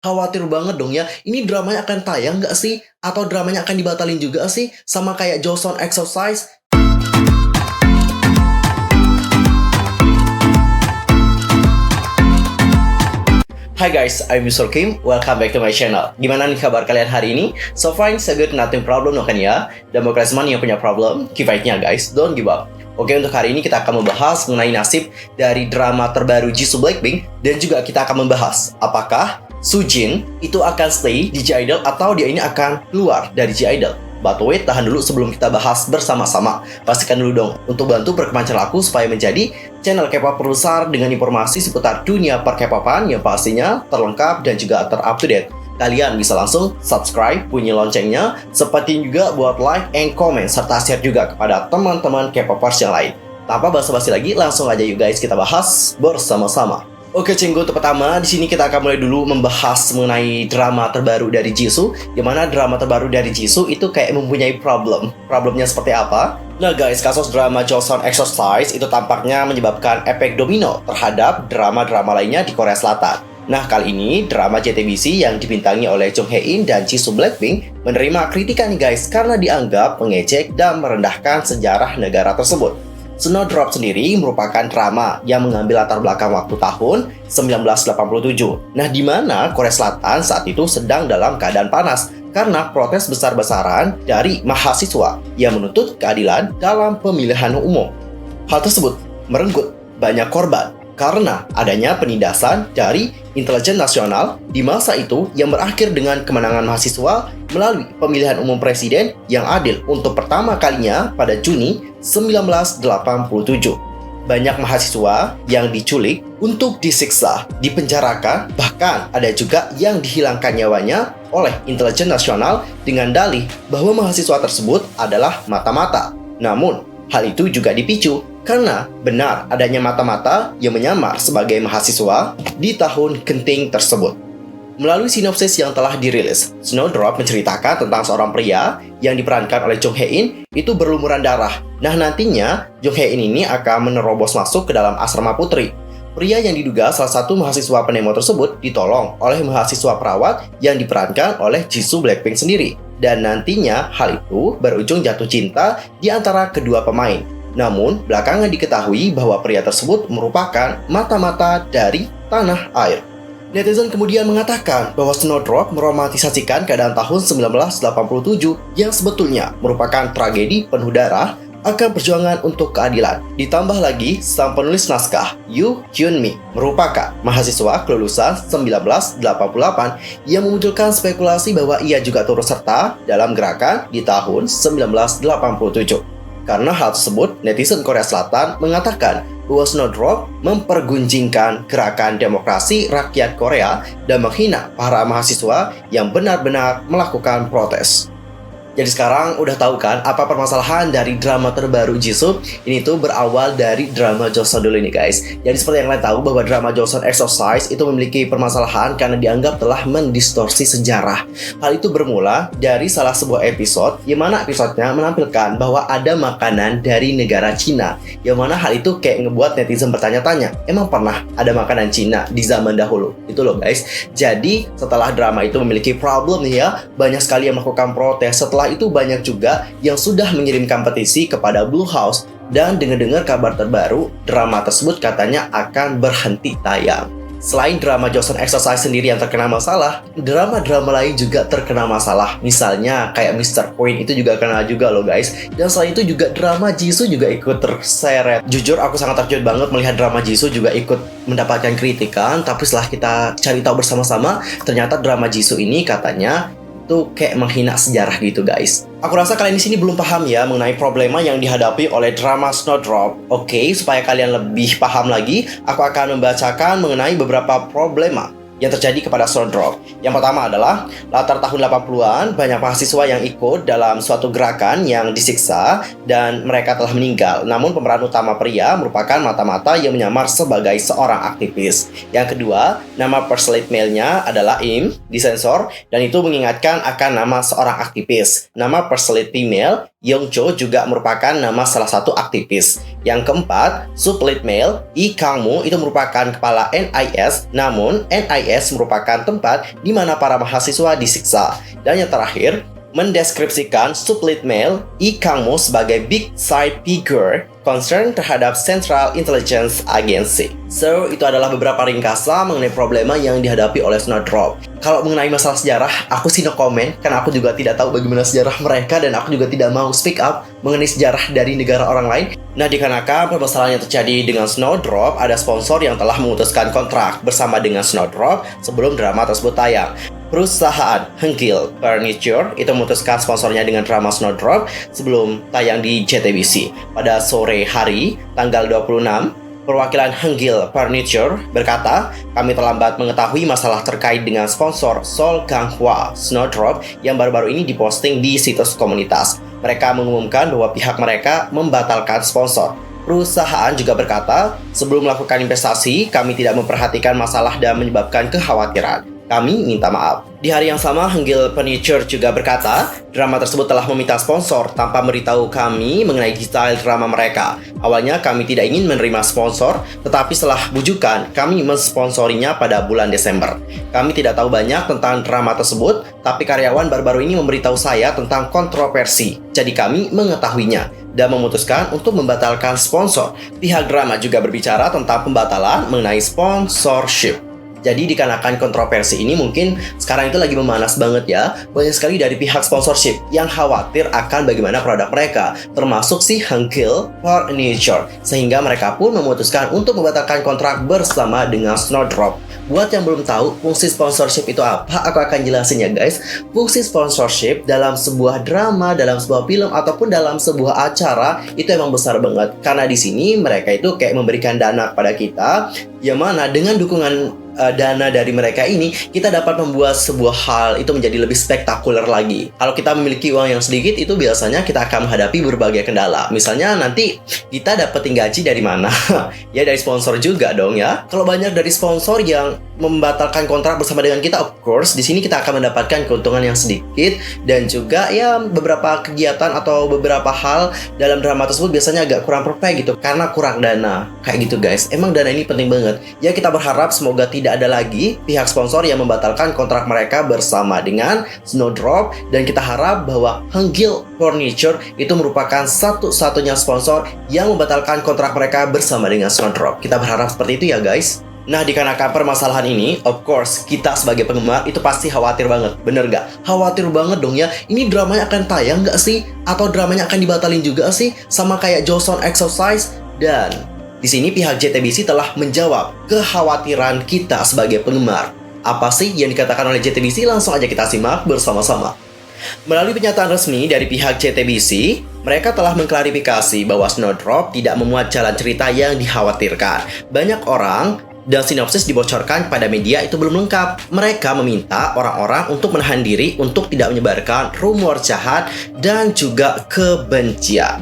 Khawatir banget dong ya, ini dramanya akan tayang nggak sih? Atau dramanya akan dibatalin juga sih? Sama kayak Joseon Exercise? Hi guys, I'm Mr. Kim. Welcome back to my channel. Gimana nih kabar kalian hari ini? So fine, so good, nothing problem, no kan ya? Dan buat kalian semua yang punya problem, keep fight-nya guys, don't give up. Oke, untuk hari ini kita akan membahas mengenai nasib dari drama terbaru Jisoo Blackpink. Dan juga kita akan membahas apakah Soojin itu akan stay di J-Idol atau dia ini akan keluar dari J-Idol. But wait, tahan dulu sebelum kita bahas bersama-sama. Pastikan dulu dong untuk bantu perkembangan channel aku supaya menjadi channel K-pop terbesar dengan informasi seputar dunia per-K-popan yang pastinya terlengkap dan juga ter-up-to-date. Kalian bisa langsung subscribe, bunyi loncengnya, seperti juga buat like and comment, serta share juga kepada teman-teman K-popers yang lain. Tanpa basa-basi lagi, langsung aja yuk guys kita bahas bersama-sama. Oke cenggu, untuk pertama di sini kita akan mulai dulu membahas mengenai drama terbaru dari Jisoo. Di mana drama terbaru dari Jisoo itu kayak mempunyai problem. Problemnya seperti apa? Nah guys, kasus drama Joseon Exercise itu tampaknya menyebabkan efek domino terhadap drama-drama lainnya di Korea Selatan. Nah kali ini drama JTBC yang dibintangi oleh Jung Hae-in dan Jisoo Blackpink menerima kritikan nih guys karena dianggap mengejek dan merendahkan sejarah negara tersebut. Snowdrop sendiri merupakan drama yang mengambil latar belakang waktu tahun 1987. Nah, di mana Korea Selatan saat itu sedang dalam keadaan panas karena protes besar-besaran dari mahasiswa yang menuntut keadilan dalam pemilihan umum. Hal tersebut merenggut banyak korban karena adanya penindasan dari intelijen nasional di masa itu yang berakhir dengan kemenangan mahasiswa melalui pemilihan umum presiden yang adil untuk pertama kalinya pada Juni 1987. Banyak mahasiswa yang diculik untuk disiksa, dipenjarakan, bahkan ada juga yang dihilangkan nyawanya oleh intelijen nasional dengan dalih bahwa mahasiswa tersebut adalah mata-mata. Namun, hal itu juga dipicu karena benar adanya mata-mata yang menyamar sebagai mahasiswa di tahun genting tersebut. Melalui sinopsis yang telah dirilis, Snowdrop menceritakan tentang seorang pria yang diperankan oleh Jung Hae-in itu berlumuran darah. Nah nantinya, Jung Hae-in ini akan menerobos masuk ke dalam asrama putri. Pria yang diduga salah satu mahasiswa pendemo tersebut ditolong oleh mahasiswa perawat yang diperankan oleh Jisoo Blackpink sendiri. Dan nantinya hal itu berujung jatuh cinta di antara kedua pemain. Namun, belakangan diketahui bahwa pria tersebut merupakan mata-mata dari tanah air. Netizen kemudian mengatakan bahwa Snowdrop meromantisasikan keadaan tahun 1987 yang sebetulnya merupakan tragedi penuh darah akan perjuangan untuk keadilan. Ditambah lagi, sang penulis naskah, Yoo Hyun-mi, merupakan mahasiswa kelulusan 1988 yang memunculkan spekulasi bahwa ia juga turut serta dalam gerakan di tahun 1987. Karena hal tersebut, netizen Korea Selatan mengatakan bahwa Snowdrop mempergunjingkan gerakan demokrasi rakyat Korea dan menghina para mahasiswa yang benar-benar melakukan protes. Jadi sekarang udah tahu kan apa permasalahan dari drama terbaru Jisoo? Ini tuh berawal dari drama Joseon dulu nih guys. Jadi seperti yang kalian tahu bahwa drama Joseon Exercise itu memiliki permasalahan karena dianggap telah mendistorsi sejarah. Hal itu bermula dari salah sebuah episode yang mana episodenya menampilkan bahwa ada makanan dari negara Cina. Yang mana hal itu kayak ngebuat netizen bertanya-tanya, emang pernah ada makanan Cina di zaman dahulu? Itu loh guys. Jadi setelah drama itu memiliki problem nih ya, banyak sekali yang melakukan protes. Setelah itu banyak juga yang sudah mengirimkan petisi kepada Blue House dan dengar-dengar kabar terbaru drama tersebut katanya akan berhenti tayang. Selain drama Joseon Exercise sendiri yang terkena masalah, drama-drama lain juga terkena masalah. Misalnya kayak Mr. Queen itu juga kena juga loh guys. Dan selain itu juga drama Jisoo juga ikut terseret. Jujur aku sangat terkejut banget melihat drama Jisoo juga ikut mendapatkan kritikan. Tapi setelah kita cari tahu bersama-sama, ternyata drama Jisoo ini katanya itu kayak menghina sejarah gitu guys. Aku rasa kalian di sini belum paham ya mengenai problema yang dihadapi oleh drama Snowdrop. Oke, supaya kalian lebih paham lagi, aku akan membacakan mengenai beberapa problema yang terjadi kepada Snowdrop. Yang pertama adalah latar tahun 80-an, banyak mahasiswa yang ikut dalam suatu gerakan yang disiksa dan mereka telah meninggal. Namun pemeran utama pria merupakan mata-mata yang menyamar sebagai seorang aktivis. Yang kedua, nama personality male-nya adalah Im, disensor, dan itu mengingatkan akan nama seorang aktivis. Nama personality female Yongcho juga merupakan nama salah satu aktivis. Yang keempat, Sublet Mail, Lee Kang-moo itu merupakan kepala NIS, namun NIS merupakan tempat di mana para mahasiswa disiksa. Dan yang terakhir, mendeskripsikan Sublet Mail, Lee Kang-moo sebagai big side figure concern terhadap Central Intelligence Agency. So, itu adalah beberapa ringkasan mengenai problema yang dihadapi oleh Snowdrop. Kalau mengenai masalah sejarah, aku sih no comment, karena aku juga tidak tahu bagaimana sejarah mereka dan aku juga tidak mau speak up mengenai sejarah dari negara orang lain. Nah, dikarenakan permasalahan yang terjadi dengan Snowdrop, ada sponsor yang telah memutuskan kontrak bersama dengan Snowdrop sebelum drama tersebut tayang. Perusahaan Hengkil Furniture itu memutuskan sponsornya dengan drama Snowdrop sebelum tayang di JTBC. Pada sore hari, tanggal 26, perwakilan Hengkil Furniture berkata, kami terlambat mengetahui masalah terkait dengan sponsor Sol Kang-hwa Snowdrop yang baru-baru ini diposting di situs komunitas. Mereka mengumumkan bahwa pihak mereka membatalkan sponsor. Perusahaan juga berkata, sebelum melakukan investasi, kami tidak memperhatikan masalah dan menyebabkan kekhawatiran. Kami minta maaf. Di hari yang sama, Hengkil Furniture juga berkata, drama tersebut telah meminta sponsor tanpa memberitahu kami mengenai detail drama mereka. Awalnya kami tidak ingin menerima sponsor, tetapi setelah bujukan, kami mensponsorinya pada bulan Desember. Kami tidak tahu banyak tentang drama tersebut, tapi karyawan baru-baru ini memberitahu saya tentang kontroversi. Jadi kami mengetahuinya dan memutuskan untuk membatalkan sponsor. Pihak drama juga berbicara tentang pembatalan mengenai sponsorship. Jadi dikarenakan kontroversi ini mungkin sekarang itu lagi memanas banget ya. Banyak sekali dari pihak sponsorship yang khawatir akan bagaimana produk mereka, termasuk si Hengkil Furniture. Sehingga mereka pun memutuskan untuk membatalkan kontrak bersama dengan Snowdrop. Buat yang belum tahu fungsi sponsorship itu apa, aku akan jelasin ya guys. Fungsi sponsorship dalam sebuah drama, dalam sebuah film, ataupun dalam sebuah acara itu emang besar banget. Karena di sini mereka itu kayak memberikan dana kepada kita, yang mana dengan dukungan dana dari mereka ini, kita dapat membuat sebuah hal itu menjadi lebih spektakuler lagi. Kalau kita memiliki uang yang sedikit, itu biasanya kita akan menghadapi berbagai kendala. Misalnya nanti kita dapetin gaji dari mana? Ya dari sponsor juga dong ya. Kalau banyak dari sponsor yang membatalkan kontrak bersama dengan kita, of course di sini kita akan mendapatkan keuntungan yang sedikit, dan juga ya beberapa kegiatan atau beberapa hal dalam drama tersebut biasanya agak kurang perfect gitu karena kurang dana. Kayak gitu guys. Emang dana ini penting banget. Ya kita berharap semoga tidak ada lagi pihak sponsor yang membatalkan kontrak mereka bersama dengan Snowdrop, dan kita harap bahwa Hengkil Furniture itu merupakan satu-satunya sponsor yang membatalkan kontrak mereka bersama dengan Snowdrop. Kita berharap seperti itu ya guys. Nah, dikarenakan permasalahan ini, of course, kita sebagai penggemar itu pasti khawatir banget. Bener nggak? Khawatir banget dong ya. Ini dramanya akan tayang nggak sih? Atau dramanya akan dibatalin juga sih? Sama kayak Joseon Exorcise? Dan di sini pihak JTBC telah menjawab kekhawatiran kita sebagai penggemar. Apa sih yang dikatakan oleh JTBC? Langsung aja kita simak bersama-sama. Melalui pernyataan resmi dari pihak JTBC, mereka telah mengklarifikasi bahwa Snowdrop tidak memuat jalan cerita yang dikhawatirkan. Banyak orang dan sinopsis dibocorkan kepada media itu belum lengkap. Mereka meminta orang-orang untuk menahan diri untuk tidak menyebarkan rumor jahat dan juga kebencian.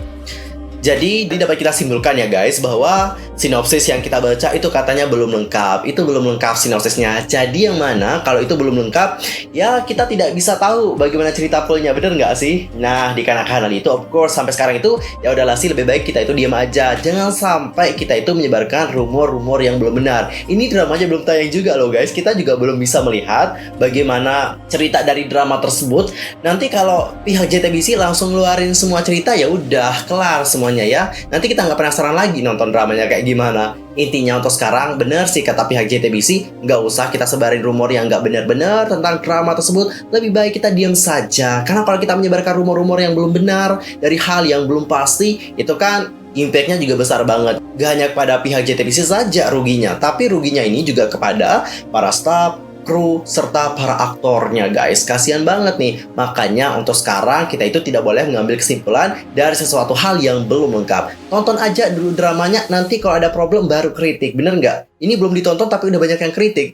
Jadi dapat kita simpulkan ya guys bahwa sinopsis yang kita baca itu katanya belum lengkap. Itu belum lengkap sinopsisnya. Jadi yang mana kalau itu belum lengkap, ya kita tidak bisa tahu bagaimana cerita fullnya, bener nggak sih? Nah, dikarenakan hal itu, of course sampai sekarang itu ya udahlah sih, lebih baik kita itu diam aja. Jangan sampai kita itu menyebarkan rumor-rumor yang belum benar. Ini dramanya belum tayang juga loh guys. Kita juga belum bisa melihat bagaimana cerita dari drama tersebut. Nanti kalau pihak JTBC langsung ngeluarin semua cerita, ya udah kelar semuanya ya. Nanti kita nggak penasaran lagi nonton dramanya kayak gimana. Intinya untuk sekarang, bener sih kata pihak JTBC, nggak usah kita sebarin rumor yang nggak benar-benar tentang drama tersebut. Lebih baik kita diam saja. Karena kalau kita menyebarkan rumor-rumor yang belum benar dari hal yang belum pasti, itu kan impact-nya juga besar banget. Gak hanya kepada pihak JTBC saja ruginya, tapi ruginya ini juga kepada para staff, kru, serta para aktornya guys. Kasian banget nih. Makanya untuk sekarang kita itu tidak boleh mengambil kesimpulan dari sesuatu hal yang belum lengkap. Tonton aja dulu dramanya, nanti kalau ada problem baru kritik. Bener nggak? Ini belum ditonton tapi udah banyak yang kritik.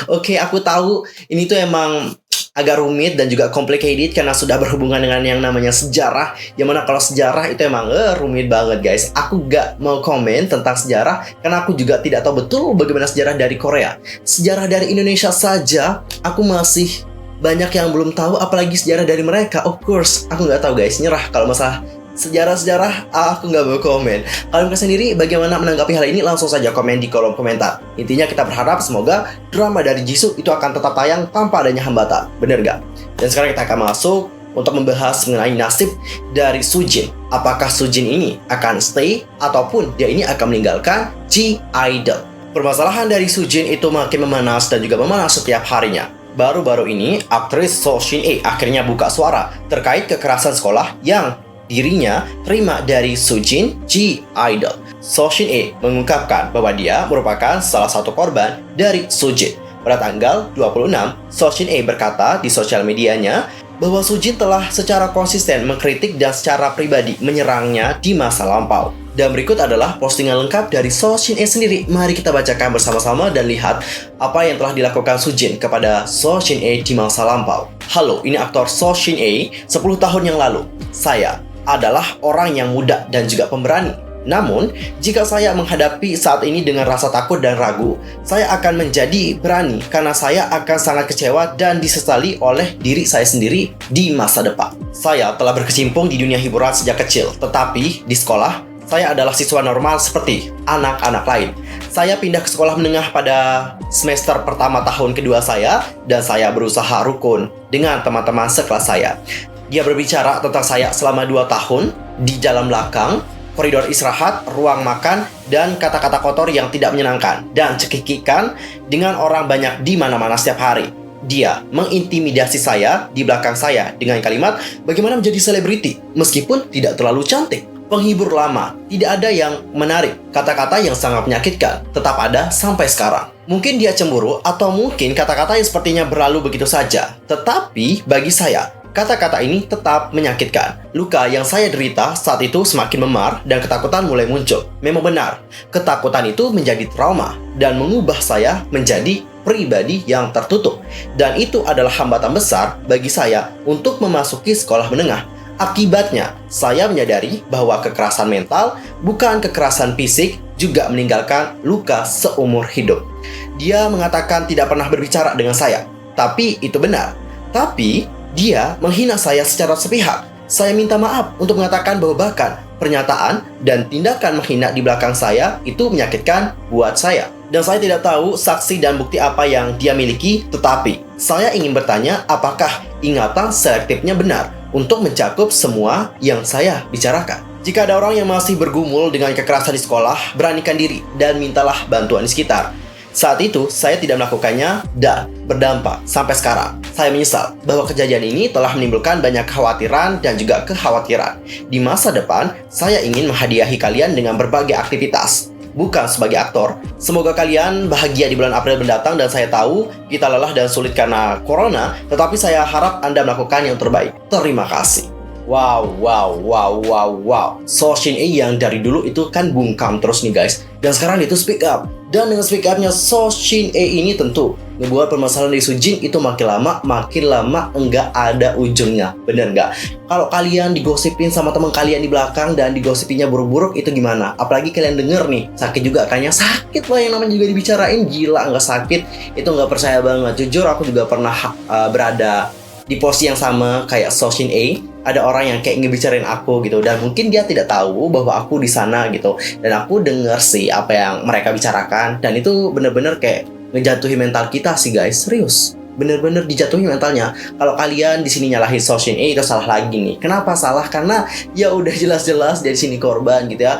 Oke, aku tahu ini tuh emang agak rumit dan juga complicated karena sudah berhubungan dengan yang namanya sejarah. Yang mana kalau sejarah itu emang rumit banget guys. Aku gak mau komen tentang sejarah karena aku juga tidak tahu betul bagaimana sejarah dari Korea. Sejarah dari Indonesia saja aku masih banyak yang belum tahu apalagi sejarah dari mereka. Of course, aku nggak tahu guys, nyerah kalau masalah sejarah-sejarah aku nggak mau komen. Kalian sendiri bagaimana menanggapi hal ini? Langsung saja komen di kolom komentar. Intinya kita berharap semoga drama dari Jisoo itu akan tetap tayang tanpa adanya hambatan. Bener nggak? Dan sekarang kita akan masuk untuk membahas mengenai nasib dari Soojin. Apakah Soojin ini akan stay ataupun dia ini akan meninggalkan G-Idol? Permasalahan dari Soojin itu makin memanas dan juga memanas setiap harinya. Baru-baru ini, aktris Seo Shin-hye akhirnya buka suara terkait kekerasan sekolah yang dirinya terima dari Soojin G-Idol. Seo Shin-hye mengungkapkan bahwa dia merupakan salah satu korban dari Soojin. Pada tanggal 26, Seo Shin-hye berkata di sosial medianya bahwa Soojin telah secara konsisten mengkritik dan secara pribadi menyerangnya di masa lampau. Dan berikut adalah postingan lengkap dari Seo Shin-hye sendiri. Mari kita bacakan bersama-sama dan lihat apa yang telah dilakukan Soojin kepada Seo Shin-hye di masa lampau. Halo, ini aktor Seo Shin-hye 10 tahun yang lalu. Saya adalah orang yang muda dan juga pemberani. Namun, jika saya menghadapi saat ini dengan rasa takut dan ragu, saya akan menjadi berani karena saya akan sangat kecewa dan disesali oleh diri saya sendiri di masa depan. Saya telah berkecimpung di dunia hiburan sejak kecil, tetapi di sekolah, saya adalah siswa normal seperti anak-anak lain. Saya pindah ke sekolah menengah pada semester pertama tahun kedua saya, dan saya berusaha rukun dengan teman-teman sekelas saya. Dia berbicara tentang saya selama 2 tahun di jalan belakang, koridor istirahat, ruang makan, dan kata-kata kotor yang tidak menyenangkan, dan cekikikan dengan orang banyak di mana-mana setiap hari. Dia mengintimidasi saya di belakang saya dengan kalimat bagaimana menjadi selebriti meskipun tidak terlalu cantik. Penghibur lama, tidak ada yang menarik. Kata-kata yang sangat menyakitkan tetap ada sampai sekarang. Mungkin dia cemburu atau mungkin kata-kata yang sepertinya berlalu begitu saja. Tetapi bagi saya, kata-kata ini tetap menyakitkan. Luka yang saya derita saat itu semakin memar dan ketakutan mulai muncul. Memang benar, ketakutan itu menjadi trauma dan mengubah saya menjadi pribadi yang tertutup. Dan itu adalah hambatan besar bagi saya untuk memasuki sekolah menengah. Akibatnya, saya menyadari bahwa kekerasan mental bukan kekerasan fisik juga meninggalkan luka seumur hidup. Dia mengatakan tidak pernah berbicara dengan saya, tapi itu benar. Tapi dia menghina saya secara sepihak. Saya minta maaf untuk mengatakan bahwa bahkan pernyataan dan tindakan menghina di belakang saya itu menyakitkan buat saya. Dan saya tidak tahu saksi dan bukti apa yang dia miliki, tetapi saya ingin bertanya apakah ingatan selektifnya benar untuk mencakup semua yang saya bicarakan. Jika ada orang yang masih bergumul dengan kekerasan di sekolah, beranikan diri dan mintalah bantuan di sekitar. Saat itu, saya tidak melakukannya dan berdampak sampai sekarang. Saya menyesal bahwa kejadian ini telah menimbulkan banyak kekhawatiran dan juga kekhawatiran. Di masa depan, saya ingin menghadiahi kalian dengan berbagai aktivitas. Bukan sebagai aktor. Semoga kalian bahagia di bulan April mendatang dan saya tahu kita lelah dan sulit karena corona, tetapi saya harap Anda melakukan yang terbaik. Terima kasih. Wow. Seo Shin-hye yang dari dulu itu kan bungkam terus nih guys. Dan sekarang dia itu speak up. Dan dengan speak up-nya Seo Shin-hye ini tentu ngebuat permasalahan dari Soojin itu makin lama enggak ada ujungnya. Bener nggak? Kalau kalian digosipin sama teman kalian di belakang dan digosipinnya buruk-buruk itu gimana? Apalagi kalian denger nih, sakit juga kayaknya. Sakit lah yang namanya juga dibicarain. Gila, nggak sakit itu nggak percaya banget. Jujur aku juga pernah berada di posisi yang sama kayak Seo Shin-hye. Ada orang yang kayak ngebicarain aku gitu, dan mungkin dia tidak tahu bahwa aku di sana gitu. Dan aku denger sih apa yang mereka bicarakan, dan itu bener-bener kayak ngejatuhi mental kita sih guys, serius. Bener-bener dijatuhi mentalnya. Kalau kalian di sini nyalahin Seo Shin-hye itu salah lagi nih. Kenapa salah? Karena ya udah jelas-jelas dari sini korban gitu ya.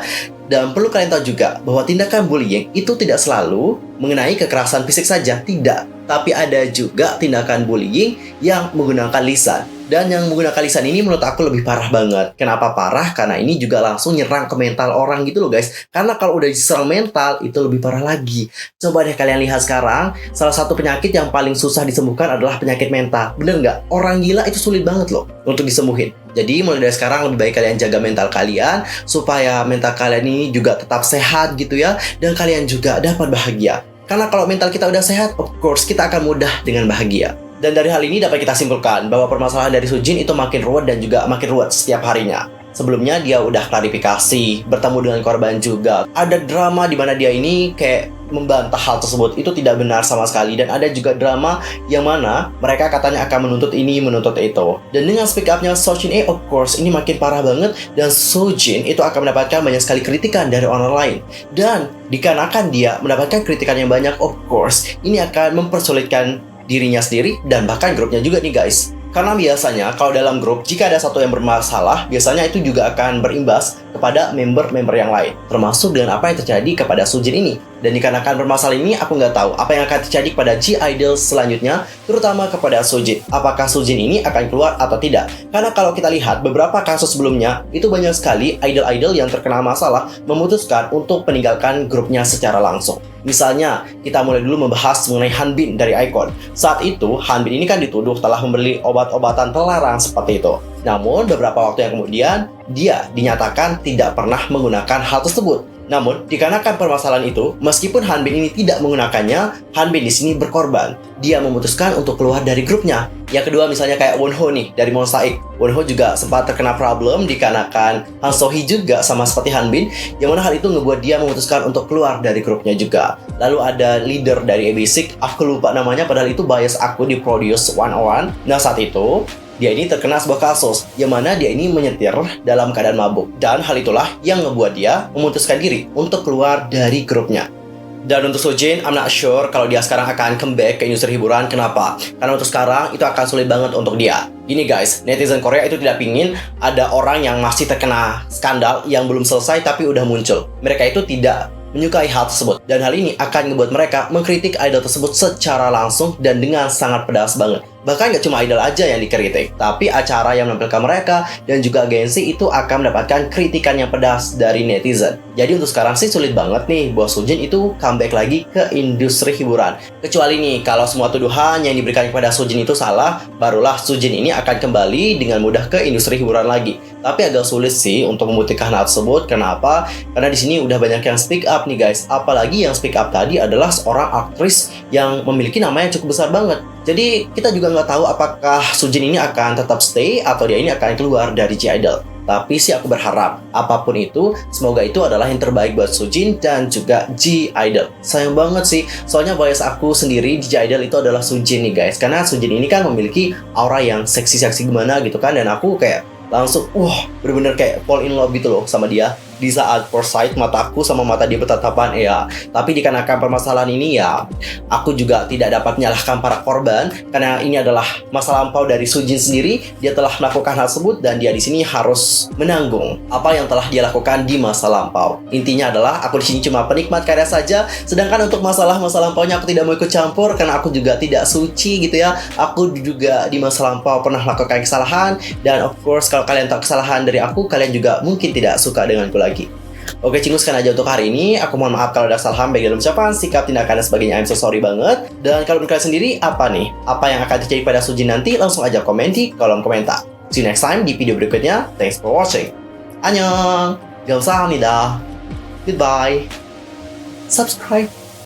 Dan perlu kalian tahu juga bahwa tindakan bullying itu tidak selalu mengenai kekerasan fisik saja, tidak. Tapi ada juga tindakan bullying yang menggunakan lisan. Dan yang menggunakan lisan ini menurut aku lebih parah banget. Kenapa parah? Karena ini juga langsung nyerang ke mental orang gitu loh guys. Karena kalau udah diserang mental, itu lebih parah lagi. Coba deh kalian lihat sekarang, salah satu penyakit yang paling susah disembuhkan adalah penyakit mental. Bener nggak? Orang gila itu sulit banget loh untuk disembuhin. Jadi mulai dari sekarang lebih baik kalian jaga mental kalian, supaya mental kalian ini juga tetap sehat gitu ya. Dan kalian juga dapat bahagia. Karena kalau mental kita udah sehat, of course kita akan mudah dengan bahagia. Dan dari hal ini dapat kita simpulkan bahwa permasalahan dari Soojin itu makin ruwet dan juga makin ruwet setiap harinya. Sebelumnya dia udah klarifikasi, bertemu dengan korban juga. Ada drama di mana dia ini kayak membantah hal tersebut. Itu tidak benar sama sekali. Dan ada juga drama yang mana mereka katanya akan menuntut ini, menuntut itu. Dan dengan speak up-nya Sojin, of course, ini makin parah banget. Dan Sojin itu akan mendapatkan banyak sekali kritikan dari orang lain. Dan dikarenakan dia mendapatkan kritikan yang banyak, of course, ini akan mempersulitkan dirinya sendiri dan bahkan grupnya juga nih guys. Karena biasanya kalau dalam grup, jika ada satu yang bermasalah, biasanya itu juga akan berimbas kepada member-member yang lain. Termasuk dengan apa yang terjadi kepada Sojin ini. Dan dikarenakan bermasalah ini, aku nggak tahu apa yang akan terjadi kepada G-Idol selanjutnya, terutama kepada Sojin. Apakah Sojin ini akan keluar atau tidak? Karena kalau kita lihat beberapa kasus sebelumnya, itu banyak sekali idol-idol yang terkena masalah memutuskan untuk meninggalkan grupnya secara langsung. Misalnya, kita mulai dulu membahas mengenai Hanbin dari iKON. Saat itu, Hanbin ini kan dituduh telah membeli obat-obatan terlarang seperti itu. Namun, beberapa waktu yang kemudian, dia dinyatakan tidak pernah menggunakan hal tersebut. Namun, dikarenakan permasalahan itu, meskipun Hanbin ini tidak menggunakannya, Hanbin di sini berkorban. Dia memutuskan untuk keluar dari grupnya. Yang kedua misalnya kayak Wonho nih, dari Monsta X. Wonho juga sempat terkena problem dikarenakan Han So-hee juga sama seperti Hanbin, yang mana hal itu ngebuat dia memutuskan untuk keluar dari grupnya juga. Lalu ada leader dari AB6, aku lupa namanya, padahal itu bias aku di Produce 101. Nah, saat itu dia ini terkena sebuah kasus yang mana dia ini menyetir dalam keadaan mabuk. Dan hal itulah yang ngebuat dia memutuskan diri untuk keluar dari grupnya. Dan untuk Sojin, I'm not sure kalau dia sekarang akan comeback ke industri hiburan. Kenapa? Karena untuk sekarang itu akan sulit banget untuk dia. Gini guys, netizen Korea itu tidak pingin ada orang yang masih terkena skandal yang belum selesai tapi udah muncul. Mereka itu tidak menyukai hal tersebut. Dan hal ini akan membuat mereka mengkritik idol tersebut secara langsung dan dengan sangat pedas banget. Bahkan gak cuma idol aja yang dikritik, tapi acara yang menampilkan mereka dan juga agensi itu akan mendapatkan kritikan yang pedas dari netizen. Jadi untuk sekarang sih sulit banget nih buat Sojin itu comeback lagi ke industri hiburan. Kecuali nih kalau semua tuduhan yang diberikan kepada Sojin itu salah, barulah Sojin ini akan kembali dengan mudah ke industri hiburan lagi. Tapi agak sulit sih untuk membuktikan hal tersebut. Kenapa? Karena di sini udah banyak yang speak up nih guys. Apalagi yang speak up tadi adalah seorang aktris yang memiliki nama yang cukup besar banget. Jadi kita juga nggak tahu apakah Sojin ini akan tetap stay atau dia ini akan keluar dari G-Idol. Tapi sih aku berharap apapun itu, semoga itu adalah yang terbaik buat Sojin dan juga G-Idol. Sayang banget sih, soalnya bias aku sendiri di G-Idol itu adalah Sojin nih guys. Karena Sojin ini kan memiliki aura yang seksi-seksi gimana gitu kan. Dan aku kayak langsung, bener-bener kayak fall in love gitu loh sama dia. Di saat first sight mataku sama mata dia bertatapan, ya. Tapi dikarenakan permasalahan ini ya, aku juga tidak dapat menyalahkan para korban karena ini adalah masa lampau dari Sojin sendiri. Dia telah melakukan hal tersebut dan dia di sini harus menanggung apa yang telah dia lakukan di masa lampau. Intinya adalah aku di sini cuma penikmat karya saja. Sedangkan untuk masalah-masa lampaunya aku tidak mau ikut campur karena aku juga tidak suci gitu ya. Aku juga di masa lampau pernah melakukan kesalahan dan of course kalau kalian tahu kesalahan dari aku, kalian juga mungkin tidak suka denganku lagi. Oke, cinguskan aja untuk hari ini. Aku mohon maaf kalau ada kesalahan baik dalam ucapan, sikap, tindakan, dan sebagainya. I'm so sorry banget. Dan kalau menurut kalian sendiri, apa nih? Apa yang akan terjadi pada Sojin nanti? Langsung aja komen di kolom komentar. See you next time di video berikutnya. Thanks for watching. Annyeong. 감사합니다. Goodbye. Subscribe.